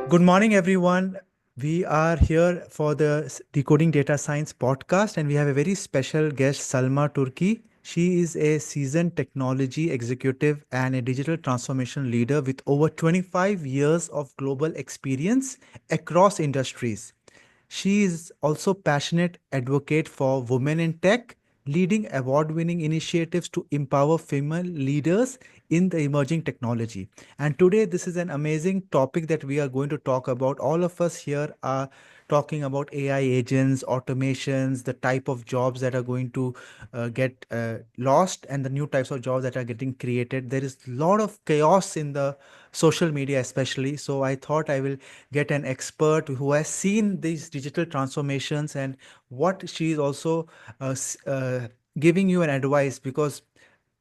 Good morning, everyone. We are here for the Decoding Data Science podcast, and we have a very special guest, Salma Turki. She is a seasoned technology executive and a digital transformation leader with over 25 years of global experience across industries. She is also passionate advocate for women in tech, leading award-winning initiatives to empower female leaders in the emerging technology. And today, this is an amazing topic that we are going to talk about. All of us here are talking about AI agents, automations, the type of jobs that are going to get lost, and the new types of jobs that are getting created. There is a lot of chaos in the social media, especially. So I thought I will get an expert who has seen these digital transformations and what she is also giving you an advice, because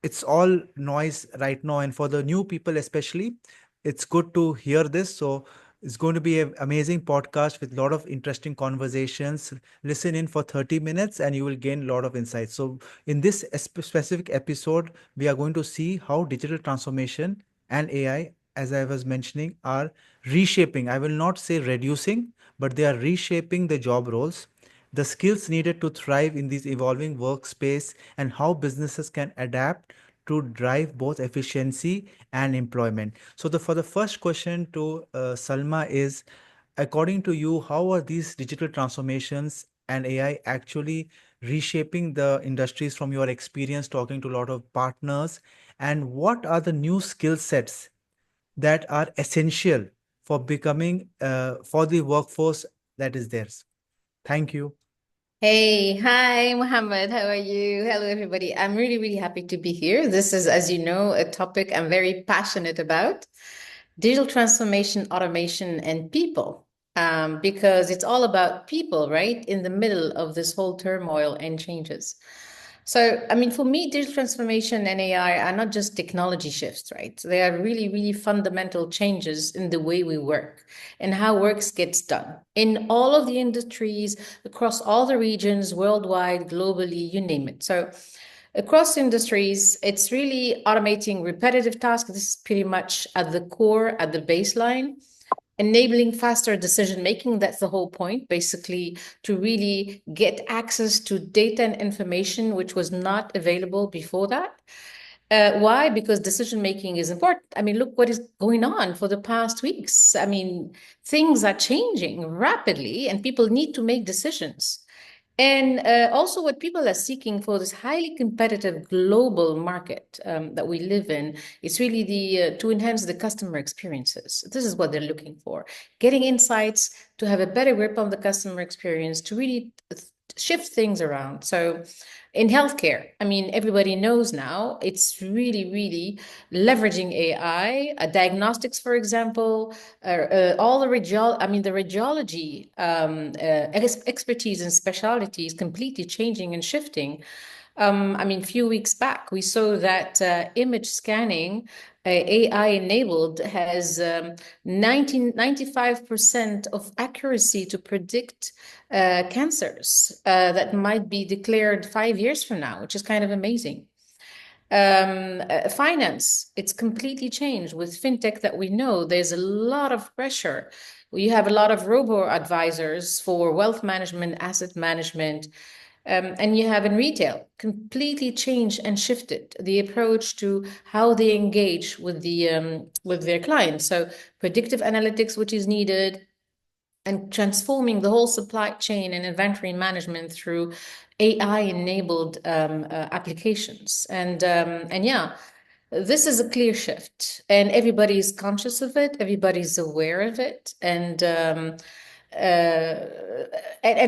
it's all noise right now, and for the new people especially, it's good to hear this. So it's going to be an amazing podcast with a lot of interesting conversations. Listen in for 30 minutes and you will gain a lot of insights. So in this specific episode, we are going to see how digital transformation and AI, as I was mentioning, are reshaping. I will not say reducing, but they are reshaping the job roles, the skills needed to thrive in this evolving workspace, and how businesses can adapt to drive both efficiency and employment. So, for the first question to Salma is, according to you, how are these digital transformations and AI actually reshaping the industries from your experience talking to a lot of partners? And what are the new skill sets that are essential for becoming for the workforce that is theirs? Thank you. Hey, hi, Mohammed. How are you? Hello, everybody. I'm really, really happy to be here. This is, as you know, a topic I'm very passionate about: digital transformation, automation, and people. Because it's all about people, right? In the middle of this whole turmoil and changes. So, I mean, for me, digital transformation and AI are not just technology shifts, right? They are really, really fundamental changes in the way we work and how work gets done in all of the industries, across all the regions, worldwide, globally, you name it. So, across industries, it's really automating repetitive tasks. This is pretty much at the core, at the baseline. Enabling faster decision making, that's the whole point, basically, to really get access to data and information which was not available before that. Why? Because decision making is important. I mean, look what is going on for the past weeks. I mean, things are changing rapidly and people need to make decisions. And also, what people are seeking for this highly competitive global market that we live in is really the to enhance the customer experiences. This is what they're looking for: getting insights to have a better grip on the customer experience, to really shift things around. So, in healthcare, I mean, everybody knows now it's really, really leveraging AI, diagnostics, for example, all the the radiology expertise and specialty is completely changing and shifting. I mean, a few weeks back, we saw that image scanning, AI enabled, has 95% of accuracy to predict cancers that might be declared 5 years from now, which is kind of amazing. Finance, it's completely changed with fintech that we know. There's a lot of pressure. You have a lot of robo advisors for wealth management, asset management, and you have in retail completely changed and shifted the approach to how they engage with their clients. So predictive analytics, which is needed, and transforming the whole supply chain and inventory management through AI-enabled applications. And yeah, this is a clear shift, and everybody is conscious of it. Everybody's aware of it, and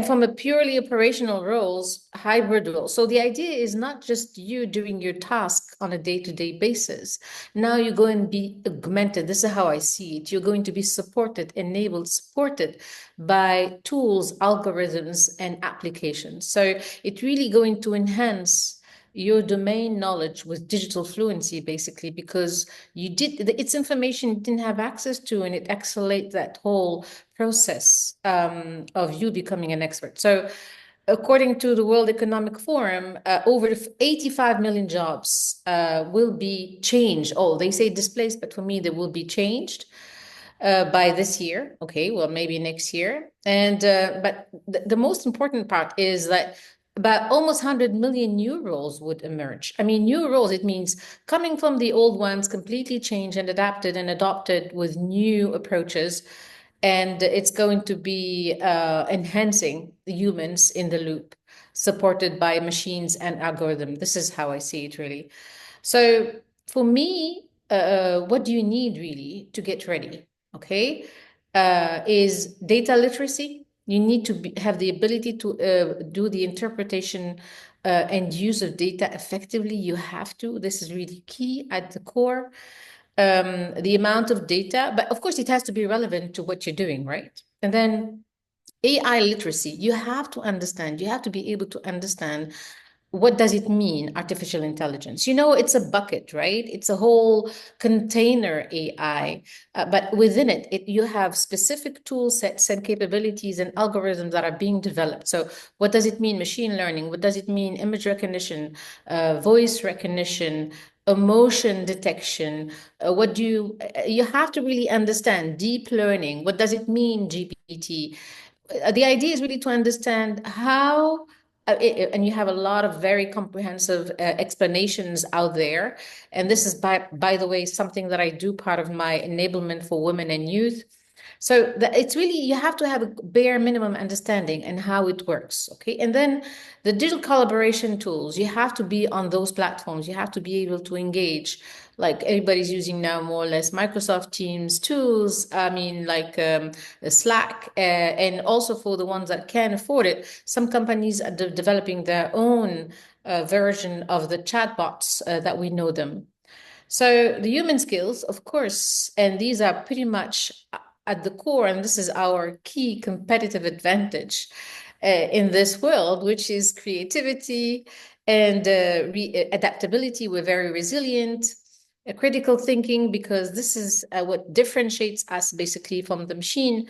from a purely operational roles, hybrid roles. So the idea is not just you doing your task on a day-to-day basis. Now you're going to be augmented. This is how I see it. You're going to be supported, enabled, supported by tools, algorithms, and applications. So it's really going to enhance your domain knowledge with digital fluency, basically, because it's information you didn't have access to, and it accelerates that whole process of you becoming an expert. So according to the World Economic Forum, over 85 million jobs will be changed. Oh, they say displaced, but for me, they will be changed by this year. Okay, well, maybe next year. And but the most important part is that about almost 100 million new roles would emerge. I mean, new roles, it means coming from the old ones, completely changed and adapted and adopted with new approaches. And it's going to be enhancing the humans in the loop, supported by machines and algorithm. This is how I see it, really. So for me, what do you need really to get ready? Okay, is data literacy. You need to have the ability to do the interpretation and use of data effectively. You have to. This is really key at the core. The amount of data, but of course, it has to be relevant to what you're doing, right? And then AI literacy, you have to understand, you have to be able to understand what does it mean, artificial intelligence? You know, it's a bucket, right? It's a whole container AI, but within it, you have specific tool sets and capabilities and algorithms that are being developed. So what does it mean, machine learning? What does it mean, image recognition, voice recognition, emotion detection? What do you have to really understand deep learning? What does it mean, GPT? The idea is really to understand how and you have a lot of very comprehensive explanations out there, and this is by the way something that I do part of my enablement for women and youth. So it's really, you have to have a bare minimum understanding and how it works. Okay. And then the digital collaboration tools, you have to be on those platforms. You have to be able to engage, like everybody's using now more or less Microsoft Teams tools. I mean, like Slack, and also for the ones that can afford it, some companies are developing their own version of the chatbots that we know them. So the human skills, of course, and these are pretty much at the core, and this is our key competitive advantage in this world, which is creativity and adaptability. We're very resilient, critical thinking, because this is what differentiates us basically from the machine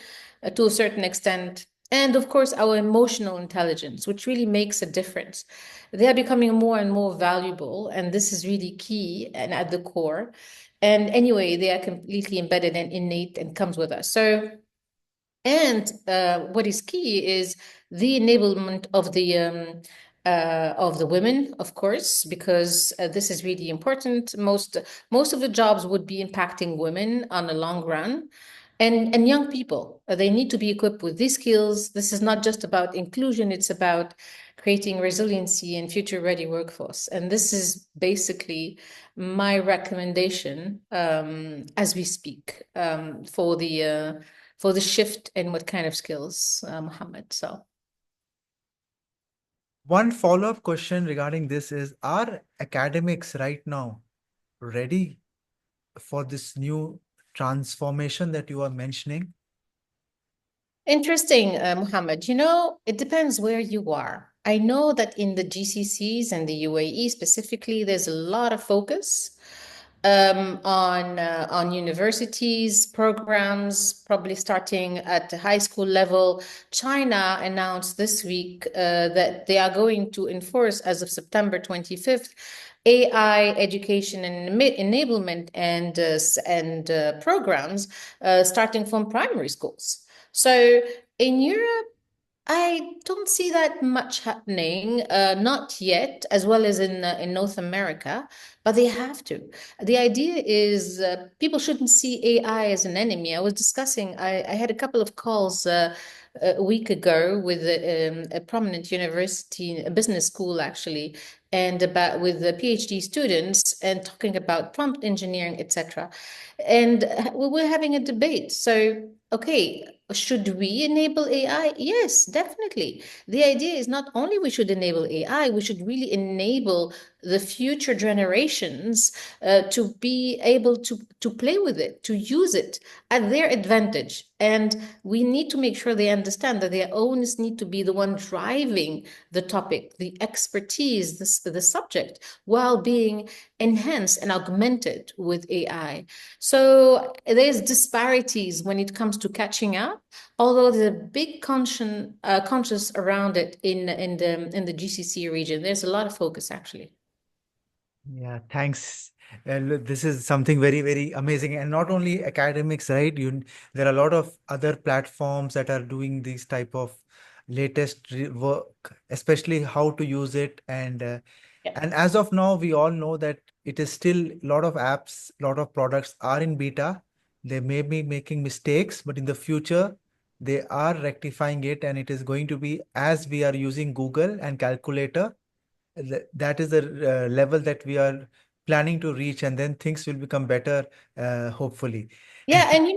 to a certain extent. And of course, our emotional intelligence, which really makes a difference. They are becoming more and more valuable, and this is really key and at the core. And anyway, they are completely embedded and innate and comes with us. So, and what is key is the enablement of the women, of course, because this is really important. Most of the jobs would be impacting women on the long run, and young people. They need to be equipped with these skills. This is not just about inclusion; it's about creating resiliency and future-ready workforce. And this is basically my recommendation as we speak for the shift in what kind of skills, Mohammed. So One follow-up question regarding this is, are academics right now ready for this new transformation that you are mentioning? interesting, Mohammed. You know, it depends where you are. I know that in the GCCs and the UAE specifically, there's a lot of focus on universities, programs, probably starting at the high school level. China announced this week that they are going to enforce, as of September 25th, AI education and enablement and programs starting from primary schools. So in Europe, I don't see that much happening, not yet, as well as in North America, but they have to. The idea is people shouldn't see AI as an enemy. I was discussing, I had a couple of calls a week ago with a prominent university, a business school actually, and about with the PhD students and talking about prompt engineering, etc. And we were having a debate. So, okay, should we enable AI? Yes, definitely. The idea is not only we should enable AI, we should really enable the future generations to be able to play with it, to use it at their advantage. And we need to make sure they understand that their owners need to be the one driving the topic, the expertise, the subject, while being enhanced and augmented with AI. So there's disparities when it comes to catching up, although there's a big conscious around it in the GCC region. There's a lot of focus actually. Yeah, thanks. And this is something very, very amazing. And not only academics, right? There are a lot of other platforms that are doing these type of latest work, especially how to use it. Yeah. And as of now, we all know that it is still a lot of apps, a lot of products are in beta. They may be making mistakes, but in the future, they are rectifying it, and it is going to be as we are using Google and calculator. That is the level that we are planning to reach, and then things will become better, hopefully. Yeah, and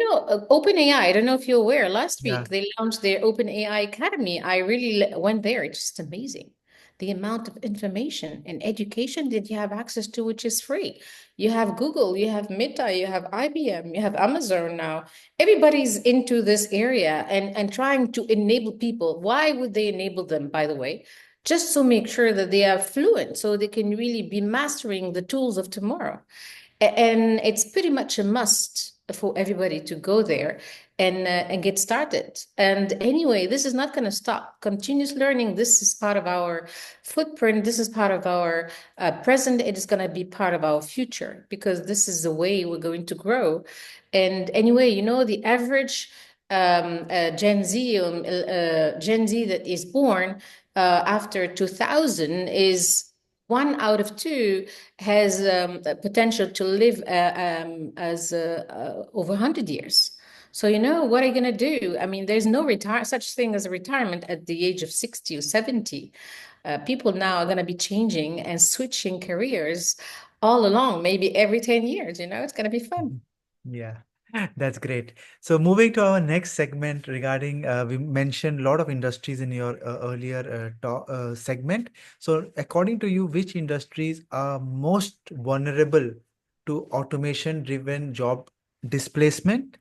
OpenAI, I don't know if you're aware, last Yeah. week they launched their OpenAI Academy. I really went there. It's just amazing. The amount of information and education that you have access to, which is free. You have Google, you have Meta, you have IBM, you have Amazon now. Everybody's into this area and trying to enable people. Why would they enable them, by the way? Just to make sure that they are fluent so they can really be mastering the tools of tomorrow. And it's pretty much a must for everybody to go there and get started. And anyway, this is not going to stop. Continuous learning. This is part of our footprint. This is part of our present. It is going to be part of our future because this is the way we're going to grow. And anyway, the average Gen Z that is born after 2000 is one out of two has a potential to live as over 100 years. So, what are you going to do? I mean, there's no such thing as a retirement at the age of 60 or 70. People now are going to be changing and switching careers all along, maybe every 10 years. It's going to be fun. Mhm. Yeah, that's great. So moving to our next segment regarding, we mentioned a lot of industries in your earlier segment. So according to you, which industries are most vulnerable to automation-driven job displacement,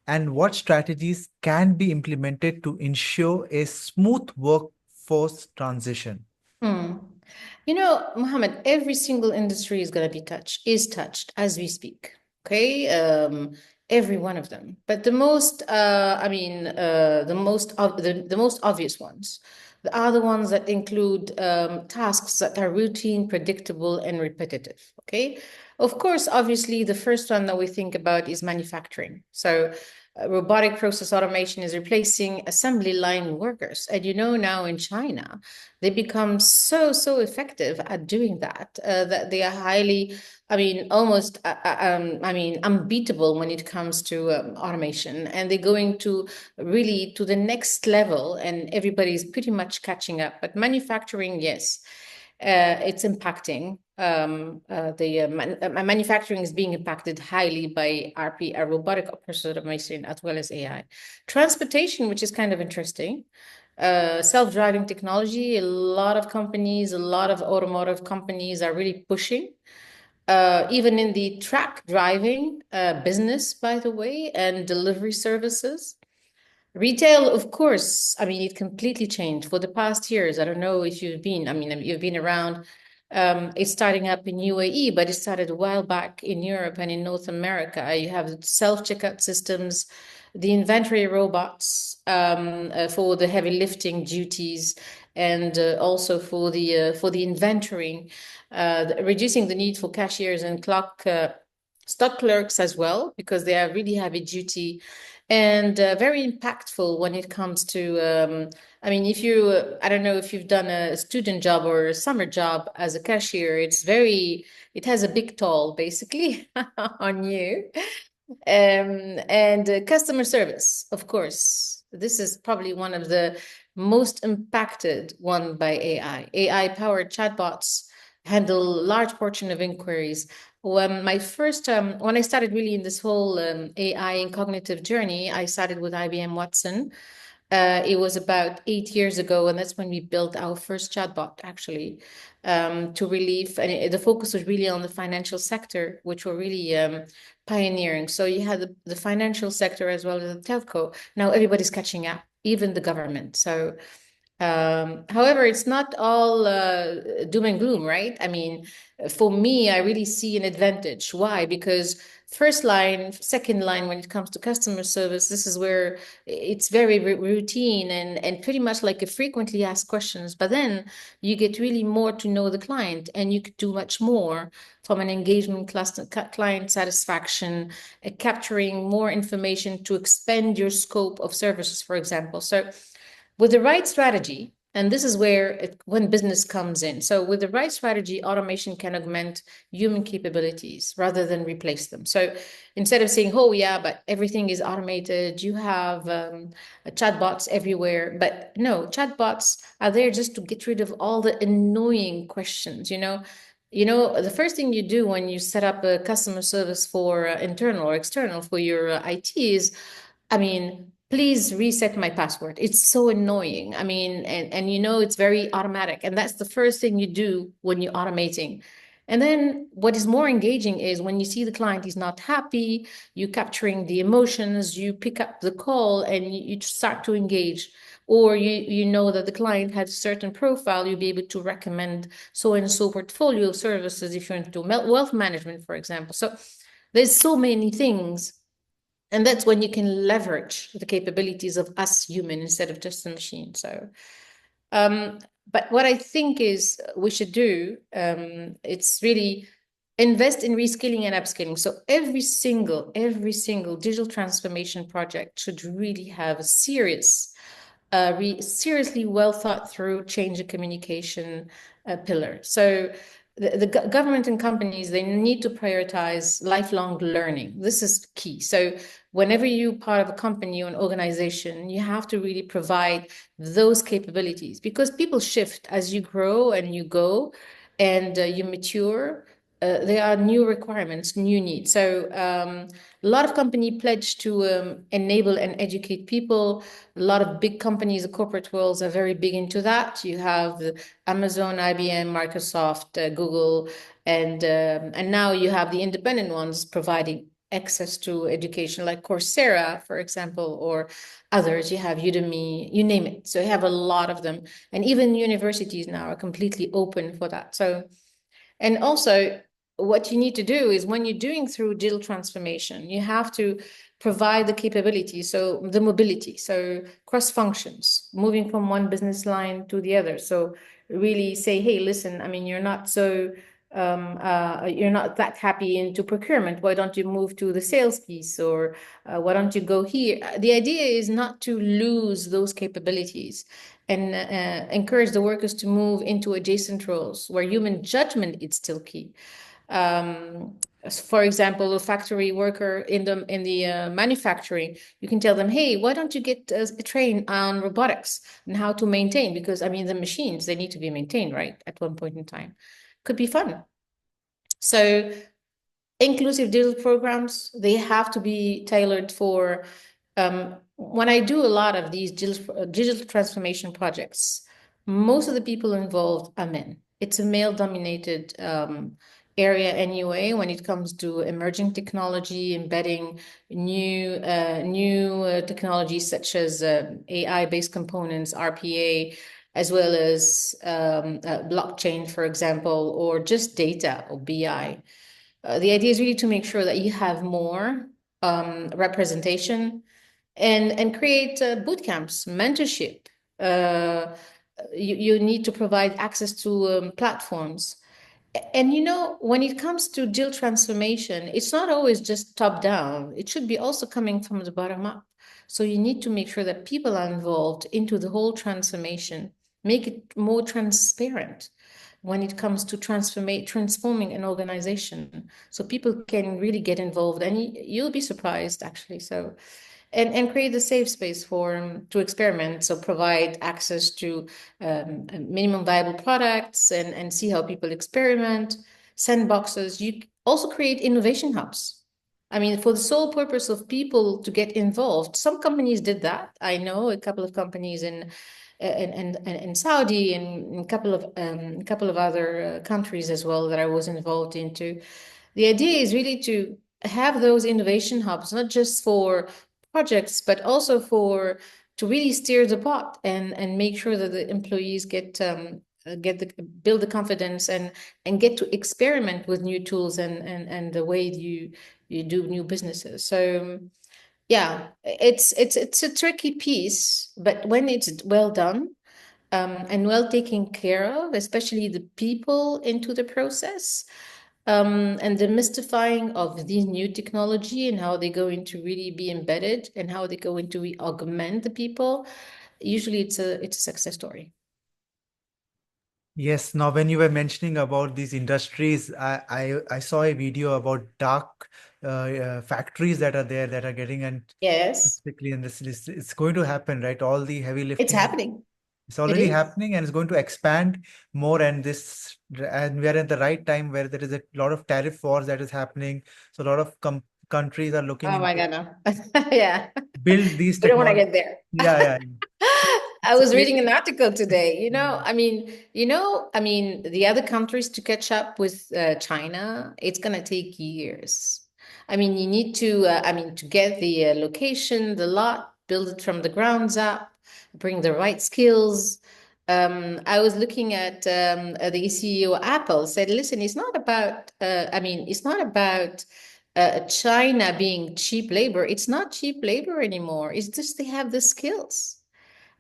and what strategies can be implemented to ensure a smooth workforce transition? Hmm. Mohammed, every single industry is going to be touched as we speak. Okay. Every one of them. But the most obvious ones are the ones that include tasks that are routine, predictable, and repetitive. Okay. Of course, obviously, the first one that we think about is manufacturing. So, robotic process automation is replacing assembly line workers. And now in China, they become so effective at doing that that they are highly, almost unbeatable when it comes to automation, and they're going to really to the next level, and everybody's pretty much catching up. But manufacturing, yes, it's impacting. The manufacturing is being impacted highly by robotic process automation, as well as AI. Transportation, which is kind of interesting, self-driving technology. A lot of companies, a lot of automotive companies are really pushing. Even in the truck driving business, by the way, and delivery services. Retail, of course, it completely changed for the past years. I don't know if you've been around. It's starting up in UAE, but it started a while back in Europe and in North America. You have self-checkout systems, the inventory robots for the heavy lifting duties, and also for the inventorying, reducing the need for cashiers and stock clerks as well, because they are really heavy duty and very impactful when it comes to if you I don't know if you've done a student job or a summer job as a cashier. It has a big toll basically on you. And customer service, of course, this is probably one of the most impacted one by AI powered chatbots handle large portion of inquiries. When I started really in this whole AI and cognitive journey, I started with IBM Watson. It was about 8 years ago, and that's when we built our first chatbot, actually, to relieve. And the focus was really on the financial sector, which were really pioneering. So you had the financial sector as well as the telco. Now everybody's catching up, even the government. So However, it's not all doom and gloom, right? I mean, for me, I really see an advantage. Why? Because first line, second line, when it comes to customer service, this is where it's very routine and pretty much like a frequently asked questions. But then you get really more to know the client, and you could do much more from an engagement cluster, client satisfaction, capturing more information to expand your scope of services, for example. So with the right strategy, and this is where when business comes in. So with the right strategy, automation can augment human capabilities rather than replace them. So instead of saying, oh yeah, but everything is automated, you have chatbots everywhere. But no, chatbots are there just to get rid of all the annoying questions, the first thing you do when you set up a customer service for internal or external for your IT is, I mean, please reset my password. It's so annoying. I mean, and it's very automatic. And that's the first thing you do when you're automating. And then what is more engaging is when you see the client is not happy, you capturing the emotions, you pick up the call and you start to engage. Or you know that the client has a certain profile, you'll be able to recommend so and so portfolio of services if you're into wealth management, for example. So there's so many things, and that's when you can leverage the capabilities of us human instead of just the machine. So um, but what I think is we should do, it's really invest in reskilling and upskilling. So every single digital transformation project should really have a seriously well thought through change and communication pillar. So the government and companies, they need to prioritize lifelong learning. This is key. So whenever you're part of a company or an organization, you have to really provide those capabilities because people shift as you grow and you go and you mature. There are new requirements, new needs. So a lot of companies pledge to enable and educate people. A lot of big companies, the corporate worlds are very big into that. You have Amazon, IBM, Microsoft, Google, and now you have the independent ones providing access to education like Coursera, for example, or others. You have Udemy, you name it. So you have a lot of them. And even universities now are completely open for that. So and also, what you need to do is when you're doing through digital transformation, you have to provide the capability, so the mobility, so cross functions, moving from one business line to the other. So really say, hey, listen, I mean, you're not that happy into procurement. Why don't you move to the sales piece, or why don't you go here? The idea is not to lose those capabilities and encourage the workers to move into adjacent roles where human judgment is still key. Um, for example, a factory worker in the manufacturing, you can tell them, hey, why don't you get a train on robotics and how to maintain? Because I mean, the machines, they need to be maintained, right? At one point in time, could be fun. So inclusive digital programs, they have to be tailored for when I do a lot of these digital transformation projects, most of the people involved are men. It's a male dominated area anyway when it comes to emerging technology, embedding new technologies such as AI based components, RPA, as well as blockchain, for example, or just data or BI. The idea is really to make sure that you have more representation and create boot camps, mentorship. Uh, you need to provide access to platforms. And when it comes to digital transformation, it's not always just top down. It should be also coming from the bottom up. So you need to make sure that people are involved into the whole transformation, make it more transparent when it comes to transforming an organization, so people can really get involved. And you'll be surprised, actually. So and create a safe space for to experiment. So provide access to minimum viable products and see how people experiment. Sandboxes. You also create innovation hubs. I mean, for the sole purpose of people to get involved. Some companies did that. I know a couple of companies in Saudi and a couple of other countries as well that I was involved into. The idea is really to have those innovation hubs, not just for projects, but also for to really steer the pot and make sure that the employees get the build the confidence and get to experiment with new tools and the way you do new businesses. So yeah, it's a tricky piece, but when it's well done, and well taken care of, especially the people into the process, and the mystifying of these new technology and how they're going to really be embedded and how they're going to augment the people. Usually, it's a success story. Yes, now when you were mentioning about these industries, I saw a video about dark factories that are there that are getting and Yes, specifically in this list. It's going to happen, right? All the heavy it's lifting, happening. it's It already is. happening and it's going to expand more. And we are at the right time where there is a lot of tariff wars that is happening. So a lot of countries are looking Oh my into God, no. Yeah. build these We don't want to technologies. get there. Yeah, yeah. So I it's was reading an article today. yeah. I mean, the other countries to catch up with China, it's going to take years. I mean, you need to, to get the location, the lot, build it from the grounds up, bring the right skills. I was looking at the CEO of Apple said, listen, it's not about, it's not about China being cheap labor. It's not cheap labor anymore. It's just they have the skills.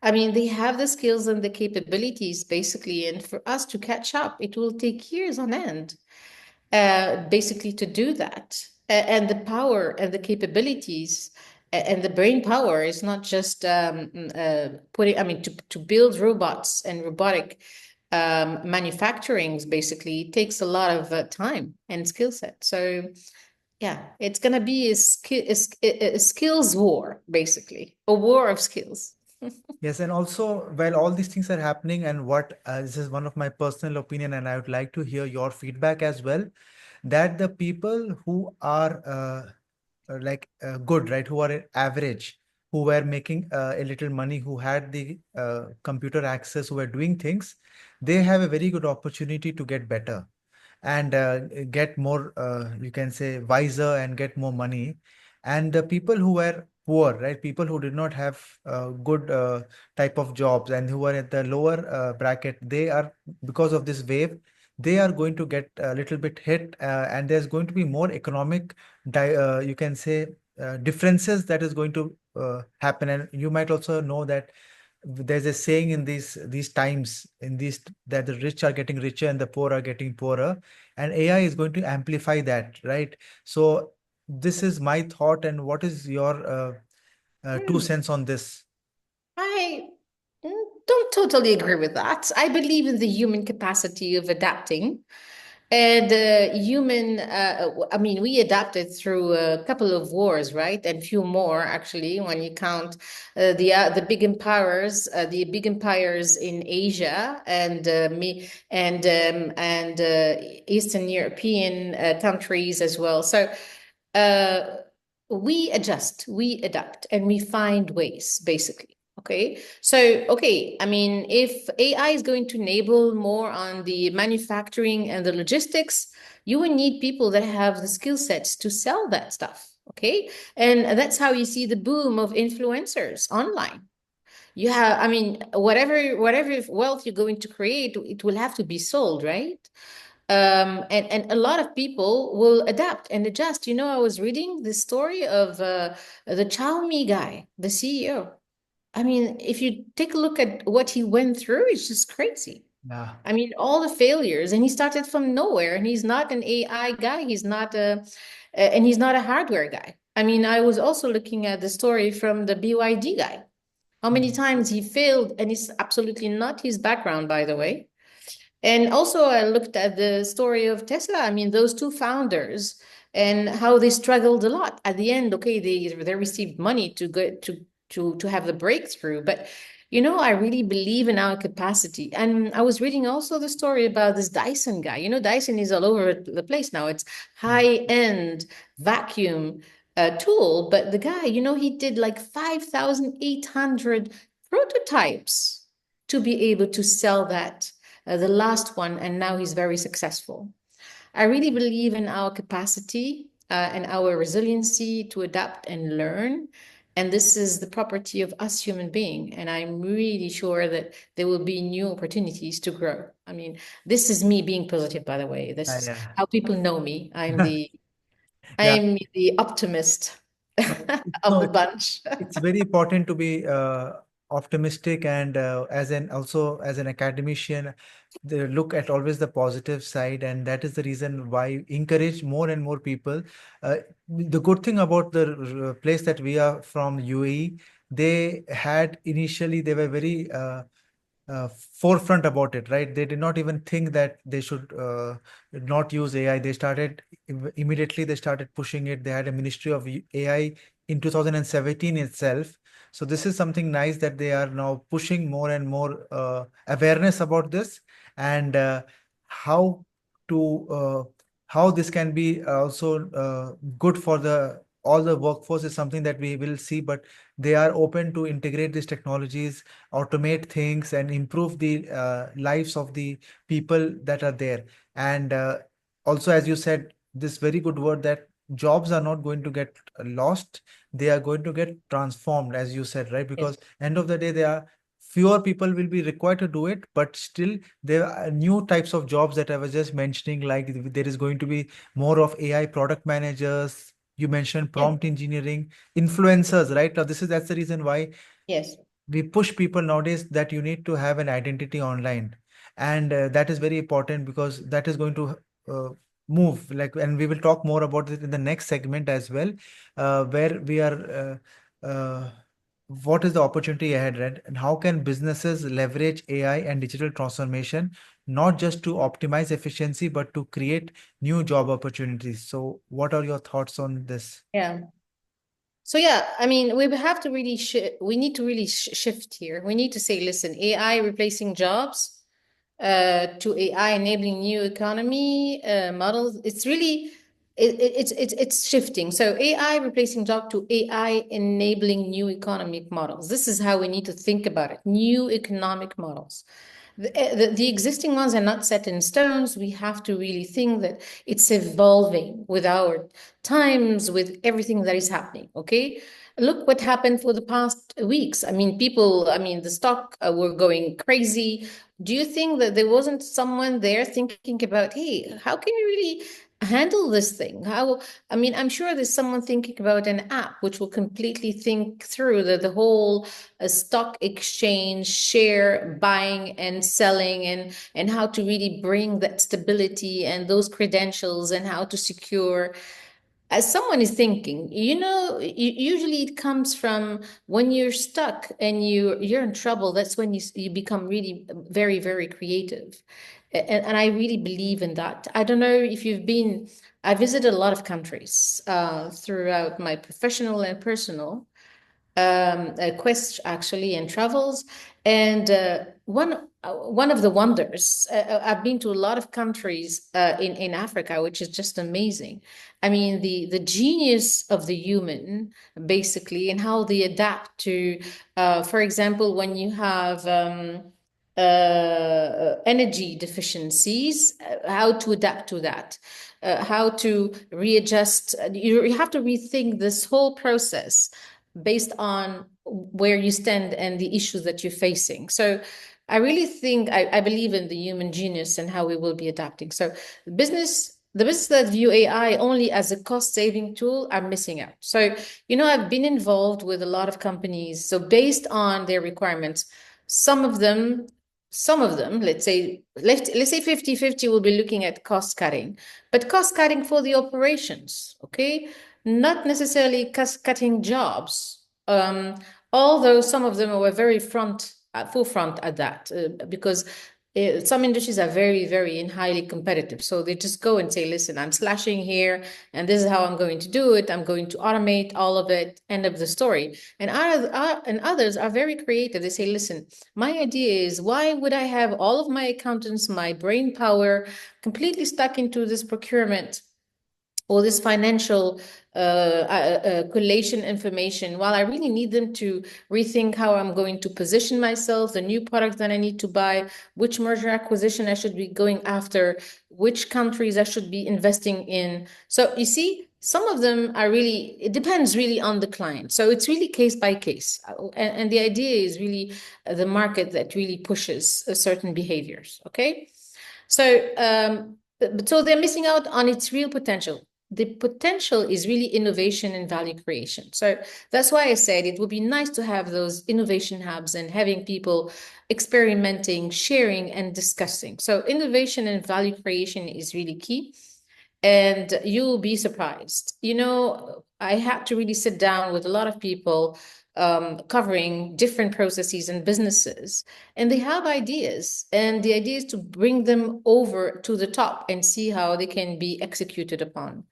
I mean, they have the skills and the capabilities basically, and for us to catch up, it will take years on end, basically to do that. And the power and the capabilities and the brain power is not just putting, to build robots and robotic manufacturings, basically, it takes a lot of time and skill set. So, yeah, it's going to be a skills war, basically, a war of skills. Yes, and also, while all these things are happening, and what this is one of my personal opinion, and I would like to hear your feedback as well, that the people who are good, right, who are average, who were making a little money, who had the computer access, who were doing things, they have a very good opportunity to get better and get more, you can say, wiser and get more money. And the people who were poor, right, people who did not have good type of jobs and who were at the lower bracket, they are, because of this wave, they are going to get a little bit hit, and there's going to be more economic, you can say, differences that is going to happen. And you might also know that there's a saying in these times, in these, that the rich are getting richer and the poor are getting poorer, and AI is going to amplify that, right? So this is my thought, and what is your 2 cents on this? I don't totally agree with that. I believe in the human capacity of adapting. And we adapted through a couple of wars, right? And few more, actually, when you count the the big empires in Asia and Eastern European countries as well. So uh, we adjust, we adapt, and we find ways, basically. Okay. So, okay, I mean, if AI is going to enable more on the manufacturing and the logistics, you will need people that have the skill sets to sell that stuff. Okay. And that's how you see the boom of influencers online. You have, I mean, whatever wealth you're going to create, it will have to be sold, right? And a lot of people will adapt and adjust. I was reading the story of the Xiaomi guy, the CEO. I mean, if you take a look at what he went through, it's just crazy. Yeah. I mean, all the failures, and he started from nowhere, and he's not an AI guy. And he's not a hardware guy. I mean, I was also looking at the story from the BYD guy. How many Mhm. times he failed, and it's absolutely not his background, by the way. And also, I looked at the story of Tesla. I mean, those two founders and how they struggled a lot. At the end, okay, they received money to go to have the breakthrough. But I really believe in our capacity. And I was reading also the story about this Dyson guy. Dyson is all over the place now. It's Yeah. high-end vacuum tool, but the guy, he did like 5,800 prototypes to be able to sell that the last one, and now he's very successful. I really believe in our capacity and our resiliency to adapt and learn And this is the property of us human being. And I'm really sure that there will be new opportunities to grow. I mean, this is me being positive, by the way. This is Yeah. how people know me. Yeah. I'm the optimist No, of no, the bunch. it's very important to be optimistic and as an also as an academician, they look at always the positive side, and that is the reason why encourage more and more people. The good thing about the place that we are from, UAE, they had initially they were very forefront about it, right? They did not even think that they should not use AI. They started immediately, they started pushing it. They had a Ministry of AI in 2017 itself. So this is something nice that they are now pushing more and more awareness about this, and how to how this can be also good for the all the workforce is something that we will see. But they are open to integrate these technologies, automate things, and improve the lives of the people that are there. And also, as you said, this very good word that jobs are not going to get lost, they are going to get transformed, as you said, right? Yes. Because end of the day, there are fewer people will be required to do it, but still there are new types of jobs that I was just mentioning, like there is going to be more of AI product managers. You mentioned Yes. prompt engineering, influencers, right? Now, this is that's the reason why Yes. we push people nowadays that you need to have an identity online, and that is very important because that is going to move like, and we will talk more about it in the next segment as well, where we are what is the opportunity ahead, right? And how can businesses leverage AI and digital transformation, not just to optimize efficiency but to create new job opportunities? So what are your thoughts on this? Yeah. So yeah, I mean, we have to really we need to really shift here. We need to say, listen, AI replacing jobs to AI enabling new economy models. It's really it's shifting. So AI replacing job to AI enabling new economic models. This is how we need to think about it. New economic models. The existing ones are not set in stones. We have to really think that it's evolving with our times, with everything that is happening. Okay. Look what happened for the past weeks. I mean, people, I mean, the stock were going crazy. Do you think that there wasn't someone there thinking about, hey, how can we really handle this thing? How, I mean, I'm sure there's someone thinking about an app which will completely think through the whole stock exchange, share buying and selling, and how to really bring that stability and those credentials and how to secure. As someone is thinking, usually it comes from when you're stuck and you're in trouble. That's when you become really very, very creative. And I really believe in that. I don't know if you've been, I visited a lot of countries throughout my professional and personal quest actually and travels. And one of the wonders, I've been to a lot of countries in Africa, which is just amazing. I mean, the genius of the human, basically, and how they adapt to, for example, when you have energy deficiencies, how to adapt to that, how to readjust. You have to rethink this whole process based on where you stand and the issues that you're facing. So I really think I believe in the human genius and how we will be adapting. So the business that view AI only as a cost saving tool are missing out. So, I've been involved with a lot of companies. So based on their requirements, some of them, let's say 50-50 will be looking at cost cutting, but cost cutting for the operations, okay? Not necessarily cutting jobs, although some of them were very forefront at that, because some industries are very, very and highly competitive. So they just go and say, listen, I'm slashing here, and this is how I'm going to do it. I'm going to automate all of it. End of the story. And others are very creative. They say, listen, my idea is, why would I have all of my accountants, my brain power, completely stuck into this procurement or this financial collation information, while I really need them to rethink how I'm going to position myself, the new product that I need to buy, which merger acquisition I should be going after, which countries I should be investing in. So you see, Some of them are really, it depends really on the client. So it's really case by case. And the idea is really the market that really pushes certain behaviors. Okay. So they're missing out on its real potential. The potential is really innovation and value creation. So that's why I said it would be nice to have those innovation hubs and having people experimenting, sharing, and discussing. So innovation and value creation is really key, and you'll be surprised. I had to really sit down with a lot of people covering different processes and businesses, and they have ideas, and the idea is to bring them over to the top and see how they can be executed upon.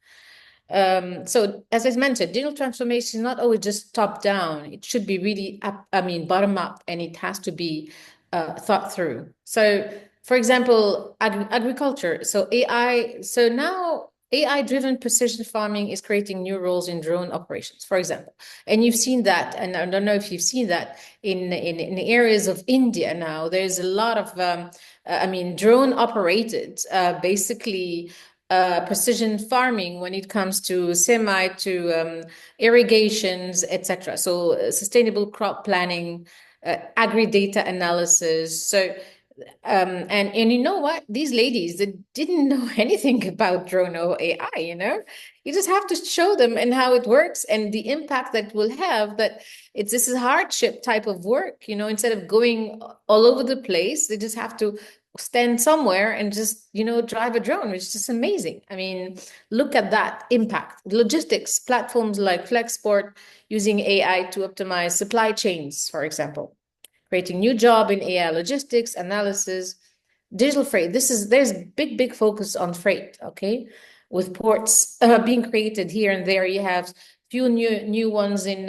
So as I mentioned, digital transformation is not always just top down. It should be really up, I mean, bottom up, and it has to be thought through. So, for example, agriculture. So AI. So now AI-driven precision farming is creating new roles in drone operations, for example. And you've seen that, and I don't know if you've seen that in areas of India now. There's a lot of, I mean, drone operated, basically precision farming when it comes to semi to irrigations, etc. So sustainable crop planning, agri data analysis. So and you know what? These ladies that didn't know anything about drone or AI, you just have to show them and how it works and the impact that will have. That this is hardship type of work, instead of going all over the place, they just have to stand somewhere and just, drive a drone, which is just amazing. I mean, look at that impact. Logistics platforms like Flexport using AI to optimize supply chains, for example, creating new job in AI logistics, analysis, digital freight. There's big focus on freight, okay? With ports being created here and there. You have few new ones in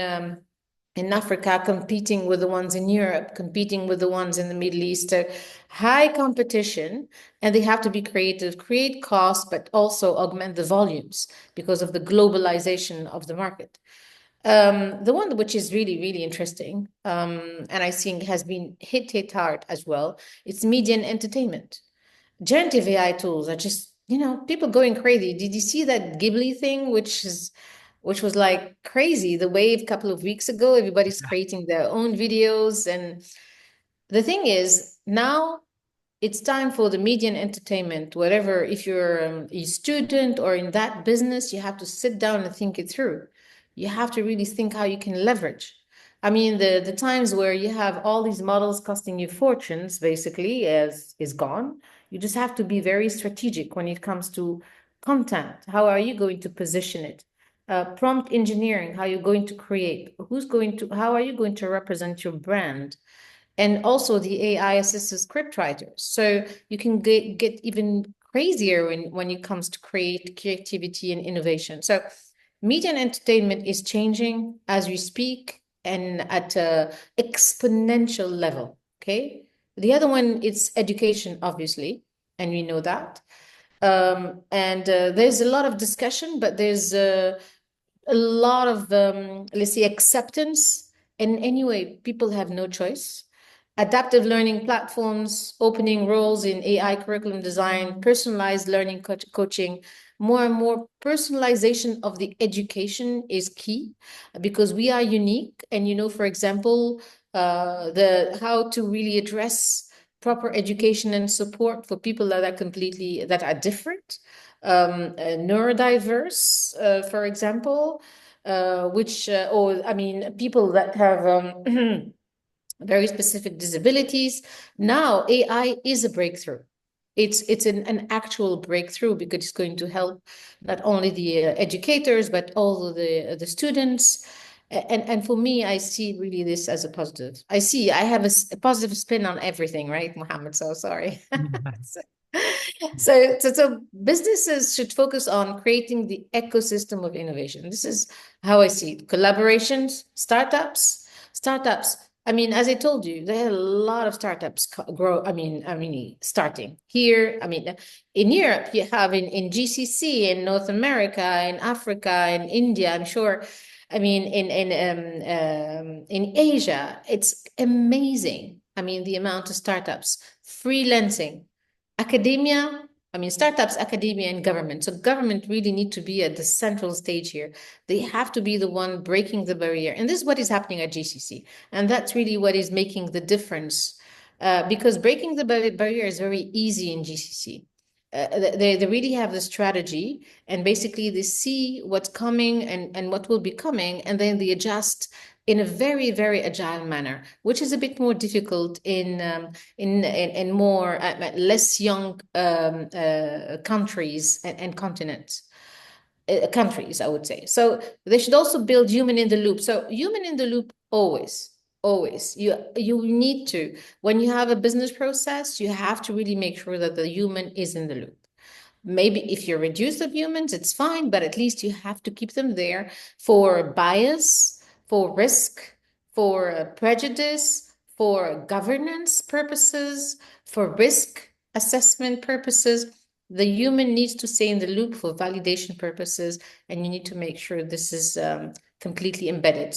Africa competing with the ones in Europe, competing with the ones in the Middle East. High competition, and they have to be creative, create costs, but also augment the volumes because of the globalization of the market. The one which is really interesting, and I think has been hit hard as well, it's media and entertainment. Generative AI tools are just, people going crazy. Did you see that Ghibli thing, which was like crazy? The wave a couple of weeks ago, everybody's creating their own videos, and the thing is now it's time for the media and entertainment. Whatever, if you're a student or in that business, you have to sit down and think it through. You have to really think how you can leverage. I mean, the times where you have all these models costing you fortunes, basically, is gone. You just have to be very strategic when it comes to content. How are you going to position it? Prompt engineering, how you're going to create, how are you going to represent your brand? And also the AI assisted script writers. So you can get even crazier when it comes to creativity and innovation. So media and entertainment is changing as we speak and at a exponential level. Okay. The other one is education, obviously, and we know that. And there's a lot of discussion, but there's a lot of let's say acceptance. And anyway, people have no choice. Adaptive learning platforms opening roles in AI curriculum design, personalized learning coaching. More and more personalization of the education is key because we are unique. And for example, the how to really address proper education and support for people that are different, neurodiverse, for example, or I mean, people that have very specific disabilities. Now, AI is a breakthrough. It's an actual breakthrough because it's going to help not only the educators but also the students. And for me, I see really this as a positive. I have a positive spin on everything, right, Mohammed? So sorry. So, so businesses should focus on creating the ecosystem of innovation. This is how I see it. Collaborations, startups. I mean, as I told you, there are a lot of startups grow. Starting here. I mean, in Europe, you have in GCC, in North America, in Africa, in India. I'm sure. I mean, in Asia, it's amazing. I mean, the amount of startups, freelancing, academia. I mean, startups, academia, and government. So government really need to be at the central stage here. They have to be the one breaking the barrier. And this is what is happening at GCC. And that's really what is making the difference. Because breaking the barrier is very easy in GCC. They really have the strategy, and basically they see what's coming and what will be coming, and then they adjust in a very, very agile manner, which is a bit more difficult in more less young countries and continents. Countries, I would say. So they should also build human in the loop. So human in the loop always, always. You need to, when you have a business process, you have to really make sure that the human is in the loop. Maybe if you're reduced of humans, it's fine, but at least you have to keep them there for bias, for risk, for prejudice, for governance purposes, for risk assessment purposes. The human needs to stay in the loop for validation purposes, and you need to make sure this is completely embedded.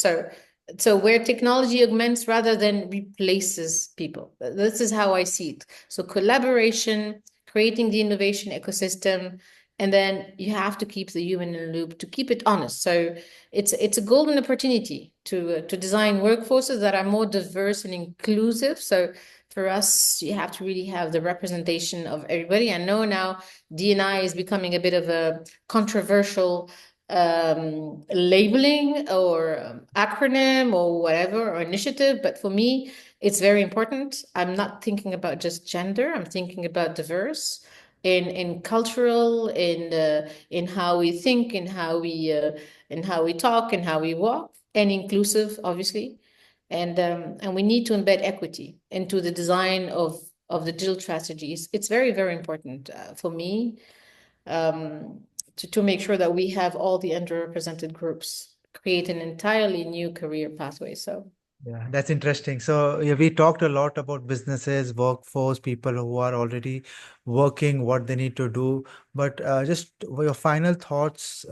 So where technology augments rather than replaces people. This is how I see it. So collaboration, creating the innovation ecosystem, and then you have to keep the human in the loop to keep it honest. So it's a golden opportunity to design workforces that are more diverse and inclusive. So for us, you have to really have the representation of everybody. I know now D&I is becoming a bit of a controversial labeling or acronym or whatever, or initiative, but for me, it's very important. I'm not thinking about just gender. I'm thinking about diverse in cultural, in how we think, in how we talk, and how we walk, and inclusive, obviously. And we need to embed equity into the design of the digital strategies. It's very, very important for me, um, to make sure that we have all the underrepresented groups, create an entirely new career pathway. So Yeah, that's interesting. So yeah, we talked a lot about businesses, workforce, people who are already working, what they need to do. But just your final thoughts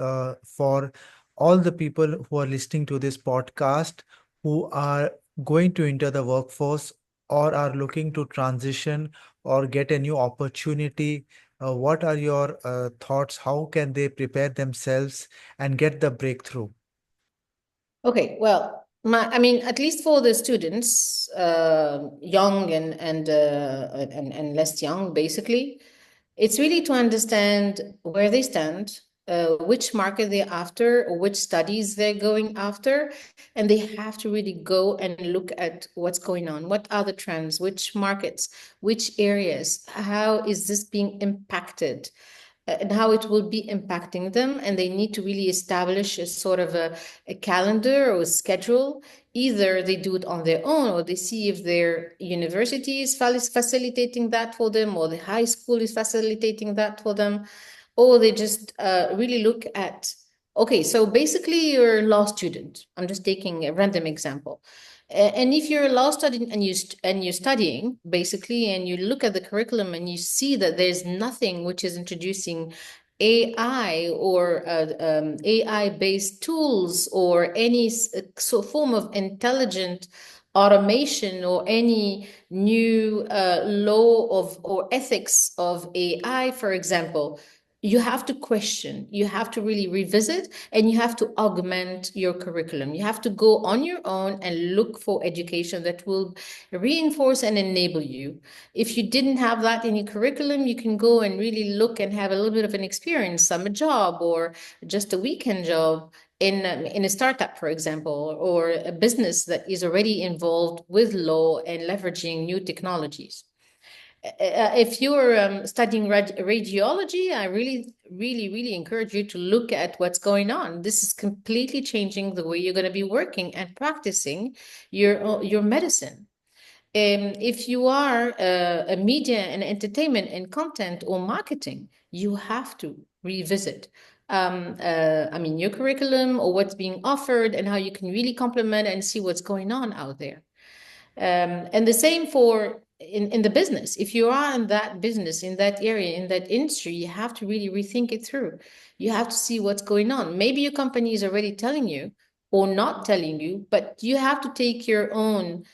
for all the people who are listening to this podcast, who are going to enter the workforce or are looking to transition or get a new opportunity. What are your thoughts? How can they prepare themselves and get the breakthrough? okay, well, I mean, at least for the students, young and less young, basically, it's really to understand where they stand, which market they're after, or which studies they're going after, and they have to really go and look at what's going on. What are the trends? Which markets? Which areas? How is this being impacted? And how it will be impacting them. And they need to really establish a sort of a calendar or a schedule. Either they do it on their own, or they see if their university is facilitating that for them, or the high school is facilitating that for them, or they just really look at, okay, so basically you're a law student. I'm just taking a random example. And if you're a law student and you're studying basically, and you look at the curriculum and you see that there's nothing which is introducing AI or AI-based tools or any form of intelligent automation or any new law of or ethics of AI, for example, you have to question, you have to really revisit, and you have to augment your curriculum. You have to go on your own and look for education that will reinforce and enable you. If you didn't have that in your curriculum, you can go and really look and have a little bit of an experience, summer job or just a weekend job in a startup, for example, or a business that is already involved with law and leveraging new technologies. If you're studying radiology, I really, really, really encourage you to look at what's going on. This is completely changing the way you're going to be working and practicing your medicine. If you are a media and entertainment and content or marketing, you have to revisit. I mean, your curriculum or what's being offered and how you can really complement and see what's going on out there. And the same for in the business. If you are in that business, in that area, in that industry, you have to really rethink it through. You have to see what's going on. Maybe your company is already telling you or not telling you, but you have to take your own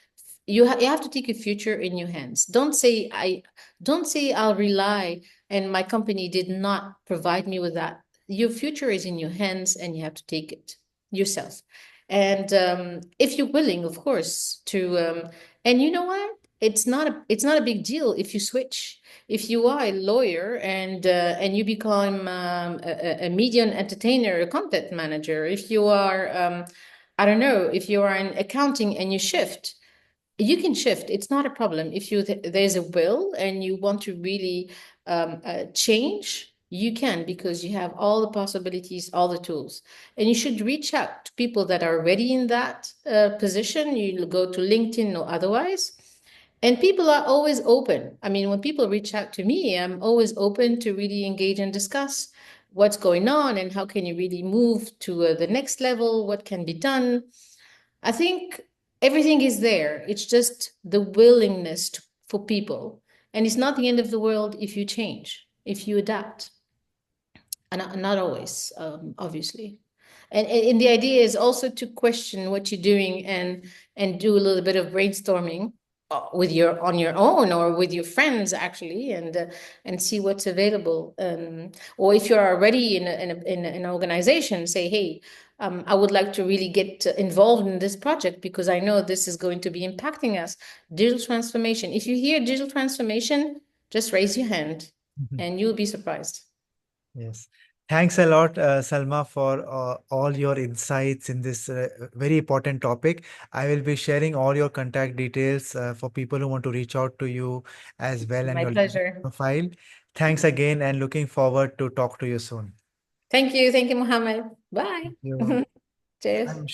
you have to take your future in your hands. Don't say I'll rely and my company did not provide me with that. Your future is in your hands and you have to take it yourself. And if you're willing, of course, to and you know what? It's not a big deal if you switch. If you are a lawyer and you become a media and entertainer, a content manager, if you are I don't know, if you are in accounting and you shift, you can shift. It's not a problem. If there's a will and you want to really change, you can, because you have all the possibilities, all the tools. And you should reach out to people that are already in that position. You go to LinkedIn or otherwise. And people are always open. I mean, when people reach out to me, I'm always open to really engage and discuss what's going on and how can you really move to the next level, what can be done. I think everything is there. It's just the willingness for people. And it's not the end of the world if you change, if you adapt. And not always, obviously. And the idea is also to question what you're doing and do a little bit of brainstorming with your on your own or with your friends actually, and see what's available. Or if you're already in an organization, say, hey, I would like to really get involved in this project because I know this is going to be impacting us. Digital transformation. If you hear digital transformation, just raise your hand, and you'll be surprised. Yes. Thanks a lot, Salma, for all your insights in this very important topic. I will be sharing all your contact details for people who want to reach out to you as well and My your LinkedIn pleasure. profile. Thanks again and looking forward to talk to you soon. Thank you. Thank you, Mohammed. Bye. Thank you. Cheers. I'm